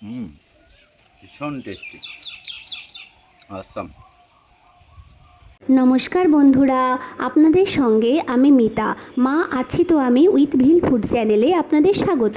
ভীষণ টেস্টি, আসাম। নমস্কার বন্ধুরা, আপনাদের সঙ্গে আমি মিতা। মা আছি তো আমি উইথ ভিল ফুড চ্যানেলে আপনাদের স্বাগত।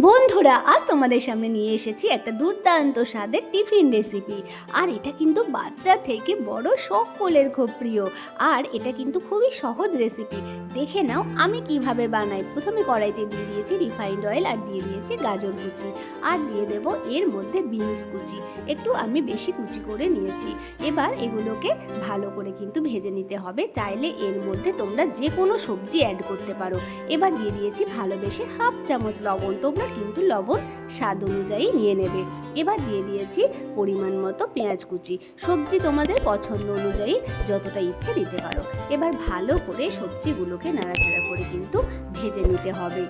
বন্ধুরা, আজ তোমাদের সামনে নিয়ে এসেছি একটা দুর্দান্ত স্বাদের টিফিন রেসিপি। আর এটা কিন্তু বাচ্চা থেকে বড় সকলের খুব প্রিয়। আর এটা কিন্তু খুবই সহজ রেসিপি। দেখে নাও আমি কিভাবে বানাই। প্রথমে কড়াইতে দিয়ে দিয়েছি রিফাইন্ড অয়েল, আর দিয়ে দিয়েছি গাজর কুচি, আর দিয়ে দেব এর মধ্যে বিনস কুচি। একটু আমি বেশি কুচি করে নিয়েছি। এবার এগুলোকে ভালো করে কিন্তু ভেজে নিতে হবে। চাইলে এর মধ্যে তোমরা যে কোনো সবজি অ্যাড করতে পারো। এবার দিয়ে দিয়েছি ভালোবেসে হাফ চামচ লবণ। তোমরা কিন্তু লবণ স্বাদ অনুযায়ী নিয়ে নেবে। এবার দিয়ে দিয়েছি পরিমাণ মতো পেঁয়াজ কুচি। সবজি তোমাদের পছন্দ অনুযায়ী যতটা ইচ্ছে দিতে পারো। এবার ভালো করে সবজিগুলোকে নাড়াচাড়া করে কিন্তু ভেজে নিতে হবে।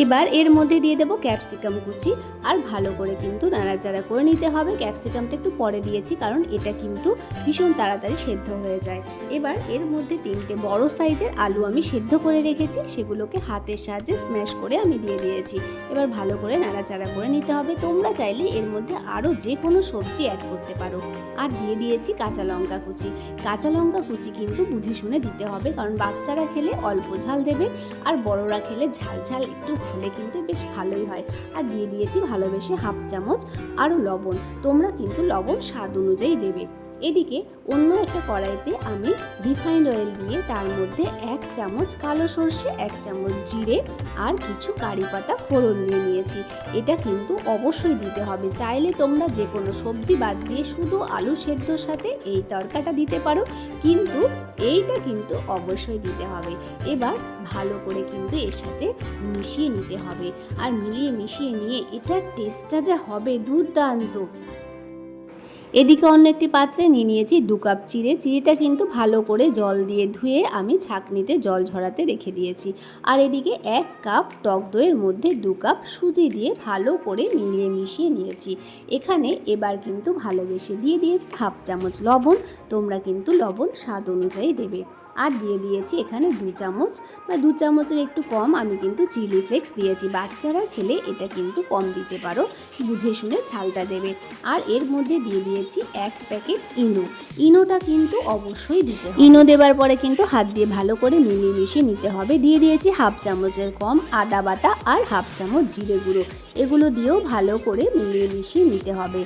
এবার এর মধ্যে দিয়ে দেবো ক্যাপসিকাম কুচি, আর ভালো করে কিন্তু নাড়াচাড়া করে নিতে হবে। ক্যাপসিকামটা একটু পরে দিয়েছি কারণ এটা কিন্তু ভীষণ তাড়াতাড়ি সেদ্ধ হয়ে যায়। এবার এর মধ্যে 3টে বড় সাইজের আলু আমি সেদ্ধ করে রেখেছি, সেগুলোকে হাতের সাহায্যে স্ম্যাশ করে আমি দিয়ে দিয়েছি। এবার ভালো করে নাড়াচাড়া করে নিতে হবে। তোমরা চাইলে এর মধ্যে আরও যে কোনো সবজি অ্যাড করতে পারো। আর দিয়ে দিয়েছি কাঁচা লঙ্কা কুচি। কাঁচা লঙ্কা কুচি কিন্তু বুঝে শুনে দিতে হবে, কারণ বাচ্চারা খেলে অল্প ঝাল দেবে, আর বড়রা খেলে ঝাল ঝাল একটু হলে কিন্তু বেশ ভালোই হয়। আর দিয়ে দিয়েছি ভালোবেসে হাফ চামচ আরও লবণ। তোমরা কিন্তু লবণ স্বাদ অনুযায়ী দেবে। এদিকে অন্য একটা কড়াইতে আমি রিফাইন্ড অয়েল দিয়ে তার মধ্যে 1 চামচ কালো সর্ষে, 1 চামচ জিরে, আর কিছু কারি পাতা ফোড়ন দিয়ে নিয়েছি। এটা কিন্তু অবশ্যই দিতে হবে। চাইলে তোমরা যে কোনো সবজি বাদ দিয়ে শুধু আলু সেদ্ধর সাথে এই তরকাটা দিতে পারো, কিন্তু এইটা কিন্তু অবশ্যই দিতে হবে। এবার ভালো করে কিন্তু এর সাথে মিশিয়ে নিতে হবে। আর মিশিয়ে নিয়ে এটার টেস্টটা যা হবে দুর্দান্ত। এদিকে অন্য একটি পাত্রে নিয়ে নিয়েছি 2 কাপ চিড়ে। চিড়েটা কিন্তু ভালো করে জল দিয়ে ধুয়ে আমি ছাঁকনিতে জল ঝরাতে রেখে দিয়েছি। আর এদিকে 1 কাপ টক দইয়ের মধ্যে 2 কাপ সুজি দিয়ে ভালো করে মিশিয়ে নিয়েছি। এখানে এবার কিন্তু ভালোবেসে দিয়ে দিয়েছি হাফ চামচ লবণ। তোমরা কিন্তু লবণ স্বাদ অনুযায়ী দেবে। আর দিয়ে দিয়েছি এখানে 2 চামচ বা 2 চামচের একটু কম আমি কিন্তু চিলি ফ্লেক্স দিয়েছি। বাচ্চারা খেলে এটা কিন্তু কম দিতে পারো, বুঝে শুনে ঝালটা দেবে। আর এর মধ্যে দিয়ে দিয়েছি 1 প্যাকেট ইনোটা কিন্তু অবশ্যই দিতে হবে। ইনো দেওয়ার পরে কিন্তু হাত দিয়ে ভালো করে মিশিয়ে নিতে হবে। দিয়ে দিয়েছি হাফ চামচের কম আদা বাটা আর হাফ চামচ জিরে গুঁড়ো। এগুলো দিয়েও ভালো করে মিশিয়ে নিতে হবে।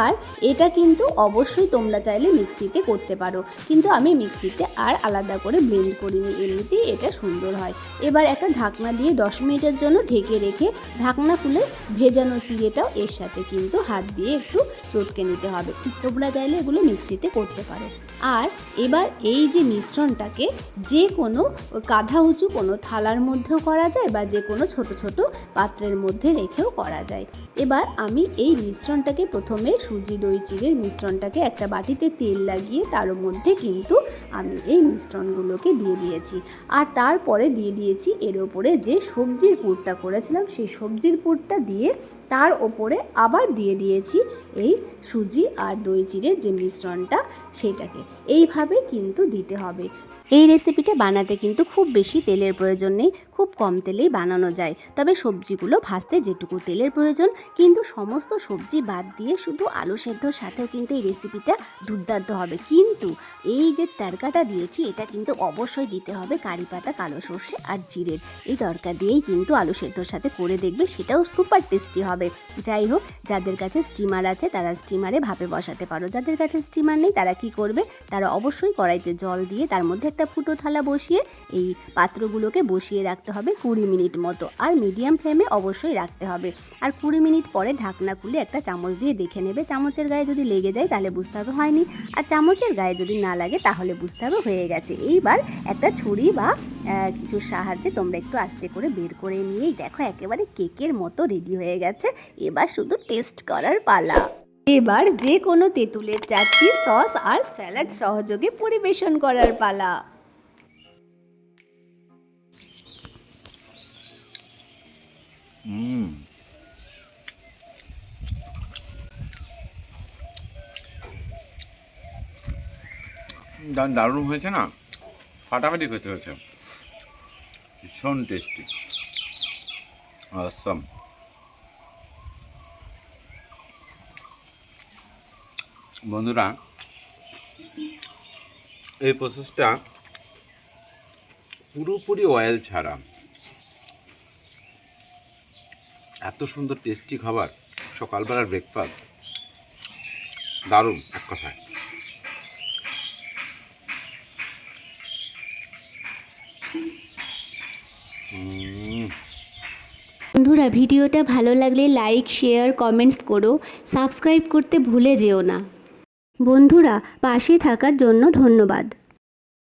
আর এটা কিন্তু অবশ্যই তোমরা চাইলে মিক্সিতে করতে পারো, কিন্তু আমি মিক্সিতে আর আলাদা করে ব্লেন্ড করিনি, এমনিতেই এটা সুন্দর হয়। এবার একটা ঢাকনা দিয়ে 10 মিনিটের জন্য ঢেকে রেখে ঢাকনা খুলে ভেজানো চিড়েটাও এর সাথে কিন্তু হাত দিয়ে একটু চটকে নিতে হবে। তোমরা চাইলে এগুলো মিক্সিতে করতে পারো। আর এবার এই যে মিশ্রণটাকে যে কোনো কাঁধা উঁচু কোনো থালার মধ্যেও করা যায়, বা যে কোনো ছোট ছোট পাত্রের মধ্যে রেখেও করা যায়। এবার আমি এই মিশ্রণটাকে প্রথমে সুজি দই চিড়ের মিশ্রণটাকে একটা বাটিতে তেল লাগিয়ে তার মধ্যে কিন্তু আমি এই মিশ্রণগুলোকে দিয়ে দিয়েছি। আর তারপরে দিয়ে দিয়েছি এর ওপরে যে সবজির পুরটা করেছিলাম, সেই সবজির পুরটা দিয়ে তার ওপরে আবার দিয়ে দিয়েছি এই সুজি আর দই চিড়ের যে মিশ্রণটা, সেটাকে এইভাবে কিন্তু দিতে হবে। এই রেসিপিটা বানাতে কিন্তু খুব বেশি তেলের প্রয়োজন নেই, খুব কম তেলেই বানানো যায়। তবে সবজিগুলো ভাজতে যেটুকু তেলের প্রয়োজন, কিন্তু সমস্ত সবজি বাদ দিয়ে শুধু আলু সেদ্ধর সাথেও কিন্তু এই রেসিপিটা দুর্দান্ত হবে। কিন্তু এই যে তরকাটা দিয়েছি, এটা কিন্তু অবশ্যই দিতে হবে কারি পাতা, কালো সর্ষে আর জিরের। এই তরকা দিয়েই কিন্তু আলু সেদ্ধর সাথে করে দেখবে, সেটাও সুপার টেস্টি হবে। যাই হোক, যাদের কাছে স্টিমার আছে তারা স্টিমারে ভাপে বসাতে পারো। যাদের কাছে স্টিমার নেই তারা কি করবে, তারা অবশ্যই কড়াইতে জল দিয়ে তার মধ্যে একটা ফুটো থালা বসিয়ে এই পাত্রগুলোকে বসিয়ে রাখতে হবে 20 মিনিট মতো। আর মিডিয়াম ফ্লেমে অবশ্যই রাখতে হবে। আর 20 মিনিট পরে ঢাকনা খুলে একটা চামচ দিয়ে দেখে নেবে। চামচের গায়ে যদি লেগে যায় তাহলে বুঝতে হবে হয়নি, আর চামচের গায়ে যদি না লাগে তাহলে বুঝতে হবে হয়ে গেছে। এইবার একটা ছুরি বা কিছুর সাহায্যে তোমরা একটু আস্তে করে বের করে নিয়েই দেখো একেবারে কেকের মতো রেডি হয়ে গেছে। এবার শুধু টেস্ট করার পালা। এবার যে কোনো তেঁতুলের চাটনি, সস আর স্যালাড সহযোগে পরিবেশন করার পালা। দারুণ হয়েছে না, ফাটাফাটি খেতে হয়েছে, ভীষণ টেস্টি, আসাম। বন্ধুরা, এই প্রসেসটা পুরোপুরি অয়েল ছাড়া, এত সুন্দর টেস্টি খাবার, সকালবেলার ব্রেকফাস্ট, দারুণ এক কথায়। বন্ধুরা, ভিডিওটা ভালো লাগলে লাইক, শেয়ার, কমেন্টস করো, সাবস্ক্রাইব করতে ভুলে যেও না। বন্ধুরা, পাশে থাকার জন্য ধন্যবাদ।